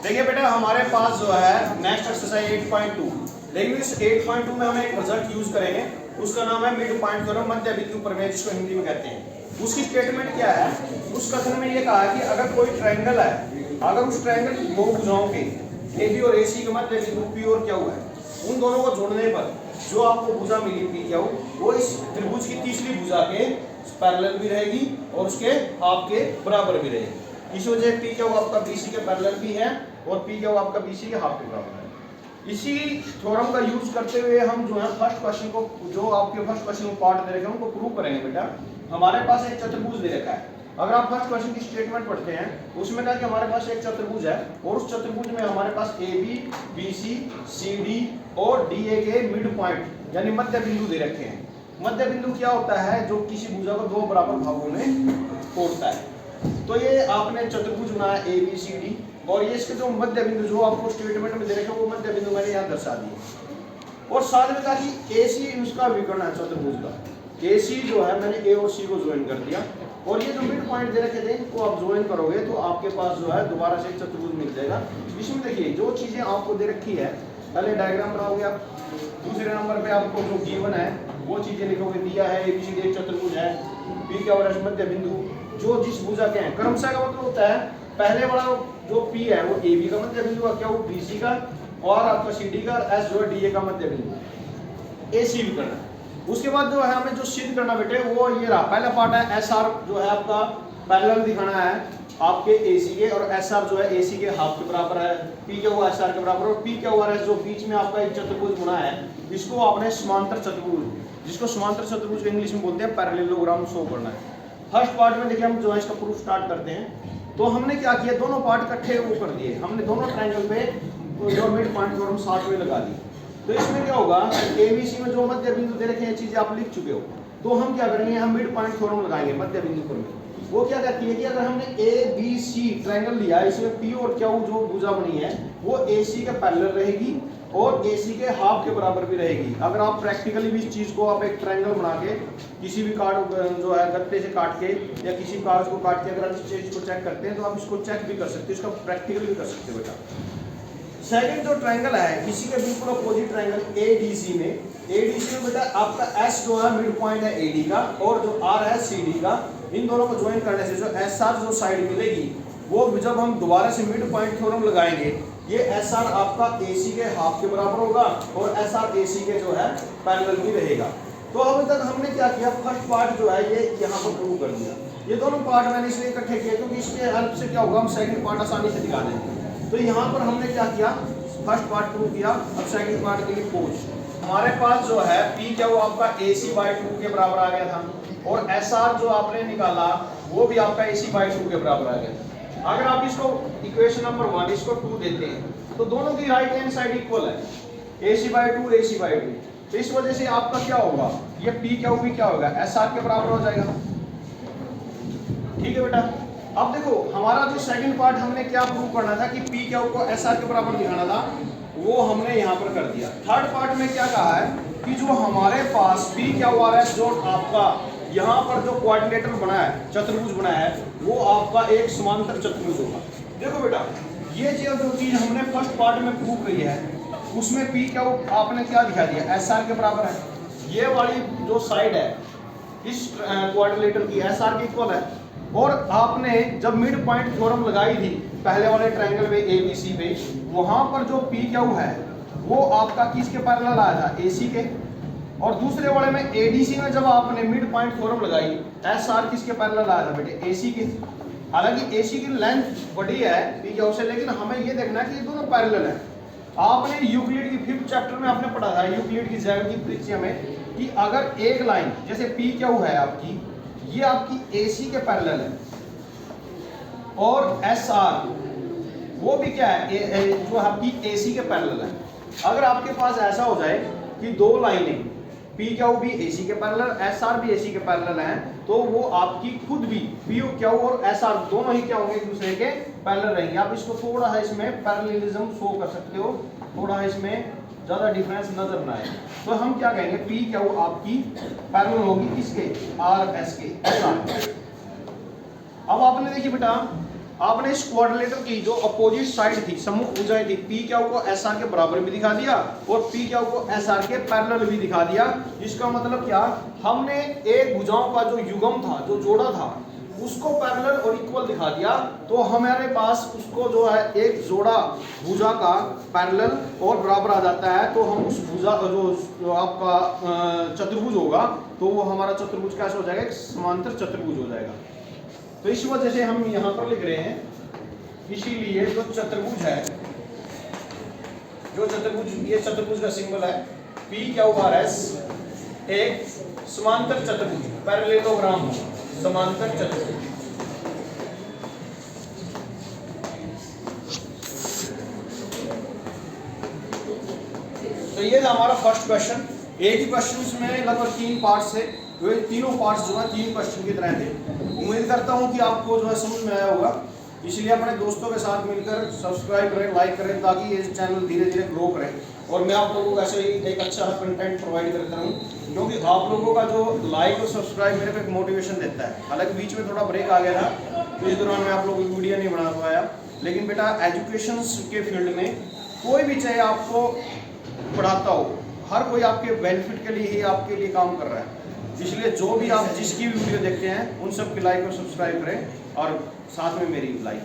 देखिए बेटा हमारे पास जो है नेक्स्ट एक्सरसाइज 8.2, लेकिन इस 8.2 में हम एक रिजल्ट यूज करेंगे, उसका नाम है मिड पॉइंट थ्योरम, मध्य बिंदु प्रमेय जिसको हिंदी में कहते हैं। उसकी स्टेटमेंट क्या है? उस कथन में ये कहा कि अगर कोई ट्रायंगल है, अगर उस ट्रायंगल की दो भुजाओं के ए बी और ए सी के मध्य बिंदु पी और क्यू है, उन दोनों को जोड़ने पर जो आपको भुजा मिली पी क्यू, वो इस त्रिभुज की तीसरी भुजा के पैरेलल भी रहेगी और उसके हाफ के बराबर भी रहेगी। इस वजह पी क्यू आपका बीसी के पैरेलल भी है और पी क्यू आपका बीसी के हाफ के बराबर है। इसी थ्योरम का यूज करते हुए हम जो है फर्स्ट क्वेश्चन को, जो आपके फर्स्ट क्वेश्चन को पार्ट दे रखे हैं उनको प्रूव करेंगे। बेटा हमारे पास एक चतुर्भुज दे रखा है, अगर आप फर्स्ट क्वेश्चन की स्टेटमेंट पढ़ते हैं उसमें कहा कि हमारे पास एक चतुर्भुज है और उस चतुर्भुज में हमारे पास A B, B C, C D और डी ए के मिड पॉइंट यानी मध्य बिंदु दे रखे हैं। मध्य बिंदु क्या होता है? जो किसी भुजा को दो बराबर भागों में तोड़ता है। तो ये आपने चतुर्भुज बनाया ए बी सी डी और ये इसके जो मध्य बिंदु जो आपको स्टेटमेंट में दे रखे हैं वो मध्य बिंदु मैंने यहाँ दर्शा दिए। और साथ में कहा कि ए सी उसका विकर्ण है चतुर्भुज का, ए सी जो है मैंने ए और सी को ज्वाइन कर दिया और ये जो मिड पॉइंट दे रखे थे इनको आप ज्वाइन करोगे तो आपके पास जो है दोबारा से एक चतुर्भुज मिल जाएगा। इसमें देखिए जो चीजें आपको दे रखी है, पहले डायग्राम बनाओगे आप, दूसरे नंबर पे आपको जो गिवन है वो चीजें लिखोगे, दिया है ए बी सी डी एक चतुर्भुज है, पी क्यू और एस मध्य बिंदु जो जिस भुजा के हैं। क्रमशः का मतलब होता है पहले वाला जो पी है वो ए बी का मध्य बिंदु है, क्या वो बी सी का, और आपका सी डी का, एस जो है डी ए का मध्य बिंदु, ए सी भी करना है। उसके बाद जो है हमें जो सिद्ध करना बेटे वो ये रहा, पहला पार्ट है एस आर जो है आपका पैरेलल दिखाना है आपके ए सी के, और एस आर जो है ए सी के हाफ के बराबर है, पी क्यू एस आर के बराबर, और पी क्यू आर एस जो बीच में आपका एक चतुर्भुज बना है इसको आपने समांतर चतुर्भुज, जिसको समांतर चतुर्भुज इंग्लिश में बोलते हैं पैरेललोग्राम शो करना है। फर्स्ट पार्ट में देखिए हम जो है इसका प्रूफ स्टार्ट करते हैं। तो हमने क्या किया, दोनों पार्ट इकट्ठे वो कर दिए, हमने दोनों ट्रायंगल पे जो मिड पॉइंट थ्योरम साथ में लगा दी। तो इसमें क्या होगा, एबीसी में जो मध्य बिंदु दे रखे हैं चीजें आप लिख चुके हो, तो हम क्या करेंगे, हम मिड पॉइंट थ्योरम लगाएंगे मध्य बिंदु पर। वो क्या कहती है कि अगर हमने ए बी सी ट्रायंगल लिया, इसमें पी और क्यू जो भुजा बनी है वो ए सी के पैरेलल रहेगी और ए सी के हाफ के बराबर भी रहेगी। अगर आप प्रैक्टिकली भी इस चीज को आप एक ट्रायंगल बना के किसी भी कार्ड जो है गत्ते से काट के या किसी कागज को काट के अगर आप इस चीज को चेक करते हैं तो आप इसको चेक भी कर सकते हो, इसका प्रैक्टिकल भी कर सकते हो बेटा। सेकंड जो ट्रायंगल है किसी के बिल्कुल अपोजिट ट्रायंगल एडीसी में, एडीसी में बेटा आपका एस जो है मिड पॉइंट है एडी का और जो आर है सीडी का, इन दोनों को ज्वाइन करने से जो एस आर जो साइड मिलेगी वो जब हम दोबारा से मिड पॉइंट थ्योरम लगाएंगे ये एस आर आपका एसी के हाफ के बराबर होगा और एस आर एसी के जो है पैरेलल भी रहेगा। तो अब तक हमने क्या किया, फर्स्ट पार्ट जो है ये यहाँ पर प्रूव कर दिया। ये दोनों पार्ट मैंने इसलिए इकट्ठे किए क्योंकि इसके हेल्प से क्या होगा, हम सेकंड पार्ट आसानी से दिखा देंगे। तो यहाँ पर हमने क्या किया, फर्स्ट पार्ट प्रूव किया, अब सेकंड पार्ट के लिए पोज। हमारे पास जो है पी क्या वो आपका AC/2 के बराबर आ गया था और SR जो आपने निकाला वो भी आपका AC/2 के बराबर आ गया था। अगर आप इसको इक्वेशन नंबर 1 इसको 2 देते हैं तो दोनों की राइट हैंड साइड इक्वल है, AC/2 AC/2। तो इस वजह से आपका क्या होगा, ये पी क्या भी क्या होगा, SR के बराबर हो जाएगा। ठीक है बेटा। अब देखो हमारा जो सेकंड पार्ट हमने क्या प्रूव करना था कि पी क्यू को एसआर के बराबर दिखाना था, वो हमने यहाँ पर कर दिया। थर्ड पार्ट में क्या कहा है कि जो हमारे पास पी क्यू आर एस जो आपका यहाँ पर जो क्वाड्रिलेटरल बना है, चतुर्भुज बना है, वो आपका एक समांतर चतुर्भुज होगा। देखो बेटा ये जो चीज हमने फर्स्ट पार्ट में प्रूव करी है उसमें पी क्यू आपने क्या दिखा दिया, एसआर के बराबर है। ये वाली जो साइड है इस क्वाड्रिलेटरल की एसआर के इक्वल है और आपने जब मिड पॉइंट थ्योरम लगाई थी पहले वाले ट्रायंगल पे एबीसी पे, वहां पर जो पी क्यू है वो आपका किसके पैरेलल आया था, एसी के, और दूसरे वाले में एडीसी में जब आपने मिड पॉइंट थ्योरम लगाई एसआर किसके पैरेलल आया था बेटे, एसी के। हालांकि एसी की लेंथ बड़ी है पी क्यू से, लेकिन हमें ये देखना है कि ये दोनों पैरेलल है। आपने यूक्लिड की 5th चैप्टर में आपने पढ़ा था यूक्लिड की ज्यामिति परिचय में कि अगर एक लाइन जैसे पी क्यू है आपकी, ये आपकी AC के पैरेलल है और SR वो भी क्या है, जो आपकी AC के पैरेलल है। अगर आपके पास ऐसा हो जाए कि दो लाइनें PQ भी AC के पैरेलल, SR भी AC के पैरेलल हैं, तो वो आपकी खुद भी PQ और SR दोनों ही क्या होंगे, एक दूसरे के पैरेलल रहेंगे। आप इसको थोड़ा है इसमें पैरेललिज्म शो कर सकते हो, थोड़ा है इसमें ज्यादा डिफरेंस नजर ना आए। तो हम क्या कहेंगे, पी क्या वो आपकी पैरेलल होगी किसके, आर एस के, SR। अब आपने देखिए बेटा आपने इस क्वाड्रिलेटरल की जो अपोजिट साइड थी, सम्मुख भुजाएं थी, पी क्यू को एस आर के बराबर भी दिखा दिया और पी क्यू को एस आर के पैरेलल भी दिखा दिया। इसका मतलब क्या, हमने एक भुजाओं का जो युग्म था, जो जोड़ा था, उसको पैरेलल और इक्वल दिखा दिया। तो हमारे पास उसको जो है एक जोड़ा भुजा का पैरेलल और बराबर आ जाता है। तो हम उस भुजा जो आपका चतुर्भुज होगा, तो वो हमारा चतुर्भुज कैसे हो जाएगा, एक समांतर चतुर्भुज हो जाएगा। तो इस वजह से हम यहाँ पर लिख रहे हैं, इसीलिए जो चतुर्भुज है, जो चतुर्भुज, ये चतुर्भुज का सिंबल है पी क्यू आर एस, एक समांतर चतुर्भुज, पैरेललोग्राम हो, समांतर चतुर्भुज। तो ये था हमारा फर्स्ट क्वेश्चन। एक ही क्वेश्चन में लगभग 3 पार्ट्स थे, तो तीनों पार्ट्स जो है 3 क्वेश्चन की तरह थे। उम्मीद करता हूँ कि आपको जो है समझ में आया होगा। इसलिए अपने दोस्तों के साथ मिलकर सब्सक्राइब करें, लाइक करें, ताकि ये चैनल धीरे धीरे ग्रो करे और मैं आप लोगों को ऐसे ही एक अच्छा कंटेंट प्रोवाइड करता रहूँ, क्योंकि आप लोगों का जो लाइक और सब्सक्राइब मेरे को एक मोटिवेशन देता है। हालांकि बीच में थोड़ा ब्रेक आ गया था, तो इस दौरान मैं आप लोगों की वीडियो नहीं बना पाया, लेकिन बेटा एजुकेशन के फील्ड में कोई भी चाहे आपको पढ़ाता हो, हर कोई आपके बेनिफिट के लिए ही आपके लिए काम कर रहा है। इसलिए जो भी आप जिसकी भी वीडियो देखते हैं, उन सब की लाइक और सब्सक्राइब करें और साथ में मेरी लाइक